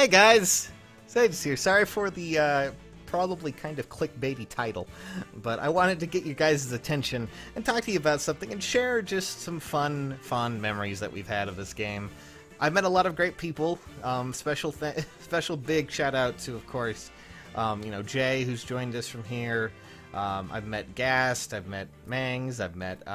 Hey guys, Sage here. Sorry for the probably kind of clickbaity title, but I wanted to get you guys' attention and talk to you about something and share just some fond memories that we've had of this game. I've met a lot of great people. Special big shout out to, of course, Jay, who's joined us from here. I've met Gast, I've met Mangs, I've met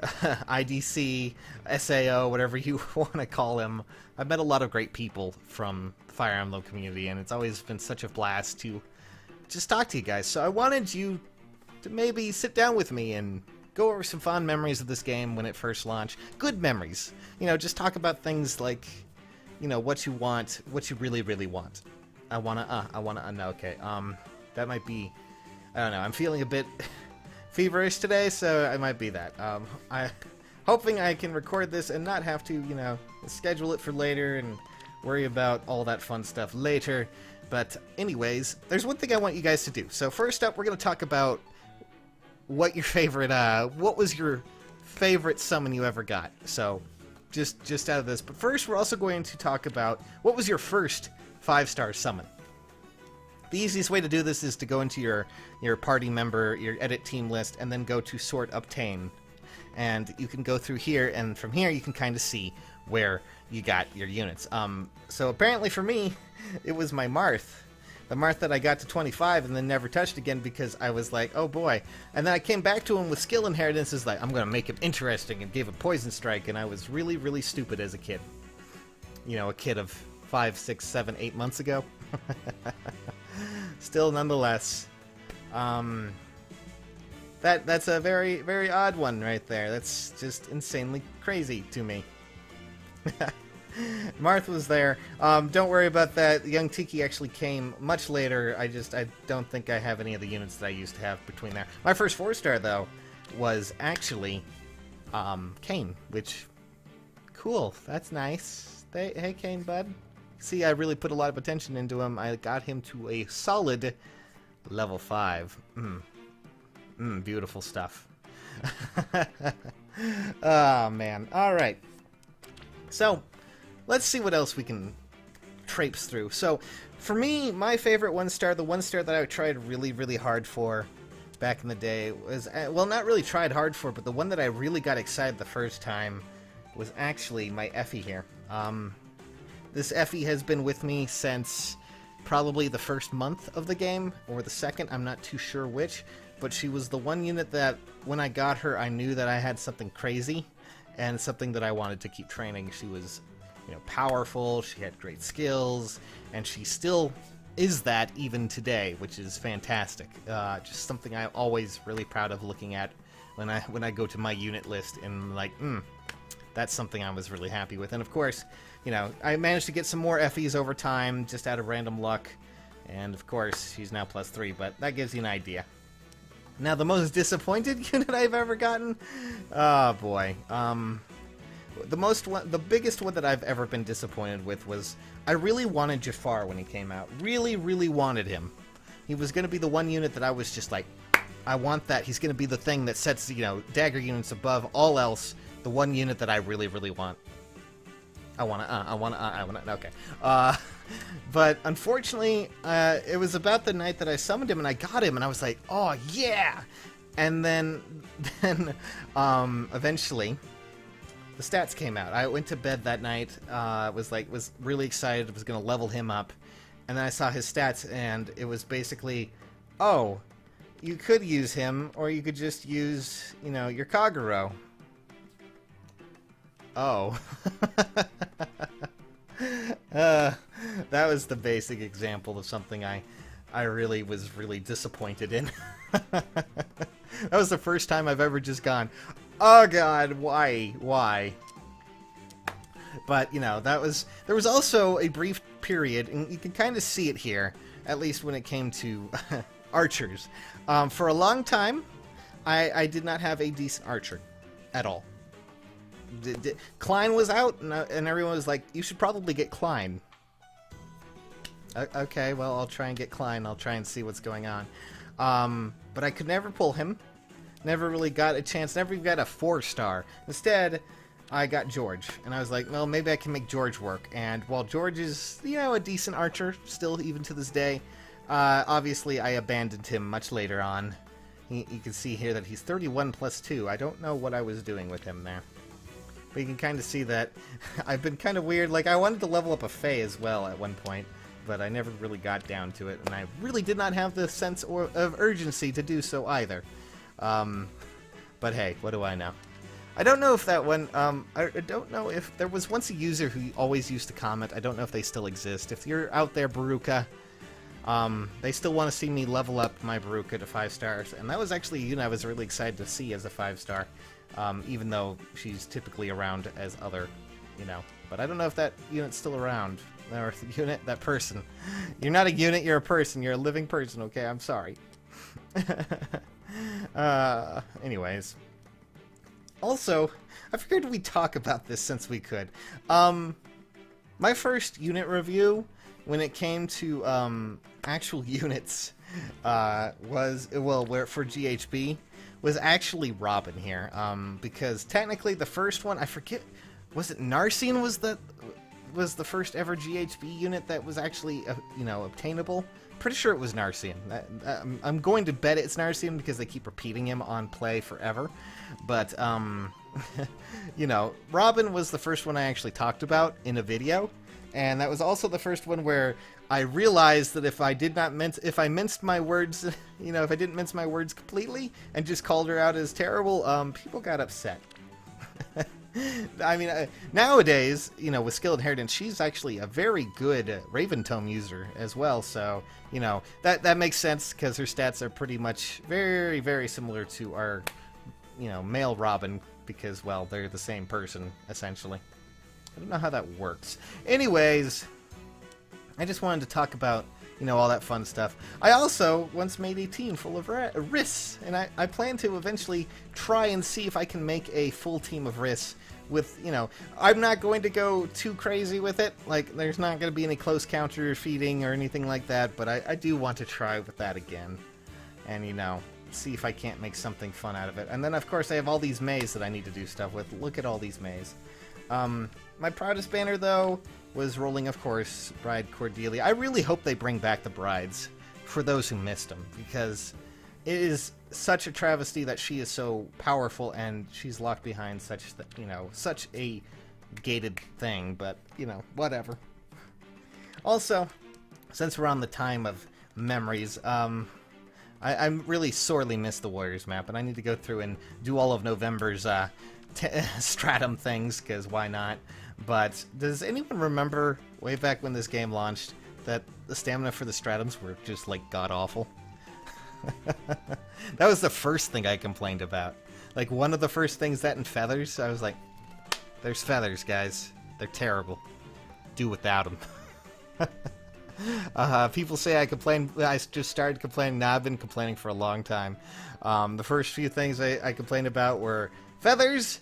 IDC, SAO, whatever you want to call him. I've met a lot of great people from the Fire Emblem community, and it's always been such a blast to just talk to you guys. So I wanted you to maybe sit down with me and go over some fond memories of this game when it first launched. Good memories. Just talk about things like, what you want, what you really, really want. Okay, that might be, I don't know, I'm feeling a bit feverish today, so it might be that. Hoping I can record this and not have to, schedule it for later and worry about all that fun stuff later. But anyways, there's one thing I want you guys to do. So first up, we're going to talk about what was your favorite summon you ever got. So just out of this. But first, we're also going to talk about what was your first 5-star summon. The easiest way to do this is to go into your party member, your edit team list, and then go to sort obtain. And you can go through here, and from here you can kind of see where you got your units. So apparently for me, it was my Marth. The Marth that I got to 25 and then never touched again because I was like, oh boy. And then I came back to him with skill inheritance, like, I'm going to make him interesting, and gave him Poison Strike, and I was really, really stupid as a kid. A kid of 5, 6, 7, 8 months ago. Still, nonetheless, that's a very, very odd one right there. That's just insanely crazy to me. Marth was there. Don't worry about that. Young Tiki actually came much later. I don't think I have any of the units that I used to have between there. My first 4-star, though, was actually Kane, which, cool. That's nice. Hey, Kane, bud. See, I really put a lot of attention into him. I got him to a solid level 5. Beautiful stuff. Oh, man. All right. So, let's see what else we can traipse through. So, for me, my favorite 1-star, the 1-star that I tried really, really hard for back in the day was, well, not really tried hard for, but the one that I really got excited the first time was actually my Effie here. This Effie has been with me since probably the first month of the game, or the second, I'm not too sure which, but she was the one unit that, when I got her, I knew that I had something crazy, and something that I wanted to keep training. She was, powerful, she had great skills, and she still is that even today, which is fantastic. Just something I'm always really proud of looking at when I go to my unit list, and like, that's something I was really happy with. And of course, I managed to get some more Effies over time, just out of random luck. And of course, she's now +3, but that gives you an idea. Now, the most disappointed unit I've ever gotten? Oh, boy. The biggest one that I've ever been disappointed with was, I really wanted Jafar when he came out. Really, really wanted him. He was going to be the one unit that I was just like, I want that. He's going to be the thing that sets, dagger units above all else. The one unit that I really, really want. Okay. But unfortunately, it was about the night that I summoned him and I got him and I was like, oh yeah! And then eventually, the stats came out. I went to bed that night, was really excited, was gonna level him up, and then I saw his stats and it was basically, oh, you could use him, or you could just use, your Kagero. Oh. That was the basic example of something I really was disappointed in. That was the first time I've ever just gone, oh god, why? But, there was also a brief period, and you can kind of see it here, at least when it came to archers. For a long time, I did not have a decent archer at all. Klein was out, and everyone was like, you should probably get Klein. Okay, well, I'll try and get Klein. I'll try and see what's going on. But I could never pull him. Never really got a chance. Never even got a 4-star. Instead, I got George, and I was like, well, maybe I can make George work. And while George is, you know, a decent archer, still, even to this day, obviously I abandoned him much later on. You can see here that he's 31 plus 2. I don't know what I was doing with him there. But you can kind of see that I've been kind of weird. Like, I wanted to level up a Fae as well at one point, but I never really got down to it, and I really did not have the sense of urgency to do so either. But hey, what do I know? I don't know if that one, I don't know if there was once a user who always used to comment. I don't know if they still exist. If you're out there, Baruka, they still want to see me level up my Baruka to 5 stars, and that was actually a unit I was really excited to see as a 5-star, even though she's typically around as other, you know. But I don't know if that unit's still around, or unit, that person. You're not a unit, you're a person. You're a living person, okay? I'm sorry. Anyways. Also, I figured we'd talk about this since we could. My first unit review, when it came to actual units, was, well, for GHB, was actually Robin here. Because technically the first one, I forget, was it Narcian was the first ever GHB unit that was actually, you know, obtainable? Pretty sure it was Narcian. I'm going to bet it's Narcian because they keep repeating him on play forever. But, you know, Robin was the first one I actually talked about in a video. And that was also the first one where I realized that if I minced my words, you know, if I didn't mince my words completely and just called her out as terrible, people got upset. I mean, nowadays, you know, with skill inheritance, she's actually a very good Raven Tome user as well. So, you know, that makes sense because her stats are pretty much very, very similar to our, you know, male Robin because, well, they're the same person, essentially. I don't know how that works. Anyways, I just wanted to talk about, you know, all that fun stuff. I also once made a team full of Riss, and I plan to eventually try and see if I can make a full team of Riss with, you know, I'm not going to go too crazy with it. Like, there's not going to be any close counter feeding or anything like that, but I do want to try with that again. And, you know, see if I can't make something fun out of it. And then, of course, I have all these Mays that I need to do stuff with. Look at all these Mays. My proudest banner, though, was rolling, of course, Bride Cordelia. I really hope they bring back the brides for those who missed them, because it is such a travesty that she is so powerful and she's locked behind such, you know, such a gated thing, but, you know, whatever. Also, since we're on the time of memories, I really sorely miss the Warriors map, and I need to go through and do all of November's Stratum things, because why not? But does anyone remember way back when this game launched that the stamina for the Stratums were just like god-awful? That was the first thing I complained about. Like, one of the first things, that and feathers, I was like, there's feathers, guys. They're terrible. Do without them. People say I complain. I just started complaining. Now I've been complaining for a long time. The first few things I complained about were feathers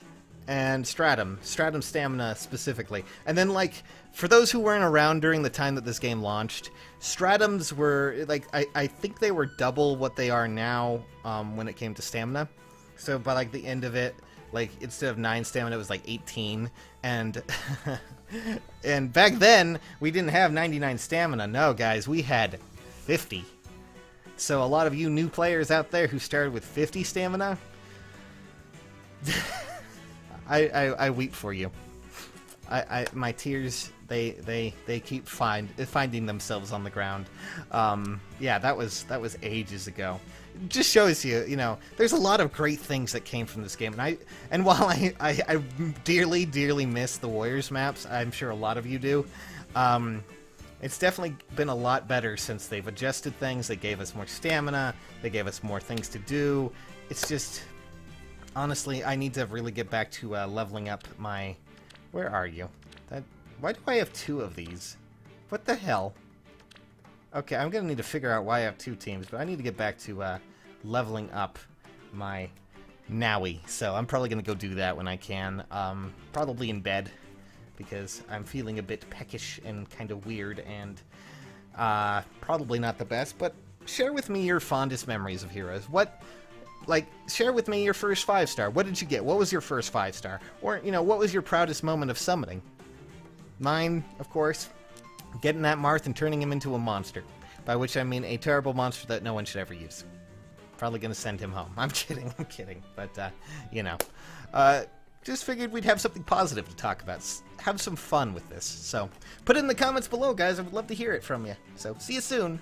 and Stratum stamina specifically. And then, like, for those who weren't around during the time that this game launched, Stratums were, like, I think they were double what they are now when it came to stamina. So by, like, the end of it, like, instead of 9 stamina, it was, like, 18. And, and back then, we didn't have 99 stamina. No, guys, we had 50. So a lot of you new players out there who started with 50 stamina, I weep for you. My tears, they keep finding themselves on the ground. Yeah, that was ages ago. It just shows you, you know, there's a lot of great things that came from this game, and while I dearly miss the Warriors maps, I'm sure a lot of you do. It's definitely been a lot better since they've adjusted things. They gave us more stamina. They gave us more things to do. It's just, honestly, I need to really get back to leveling up my... Where are you? Why do I have 2 of these? What the hell? Okay, I'm going to need to figure out why I have 2 teams, but I need to get back to leveling up my Nowie. So I'm probably going to go do that when I can. Probably in bed, because I'm feeling a bit peckish and kind of weird, and probably not the best, but share with me your fondest memories of Heroes. like, share with me your first 5-star. What did you get? What was your first 5-star? Or, you know, what was your proudest moment of summoning? Mine, of course, getting that Marth and turning him into a monster. By which I mean a terrible monster that no one should ever use. Probably gonna send him home. I'm kidding, I'm kidding. But, you know. Just figured we'd have something positive to talk about. Have some fun with this. So, put it in the comments below, guys. I would love to hear it from you. So, see you soon.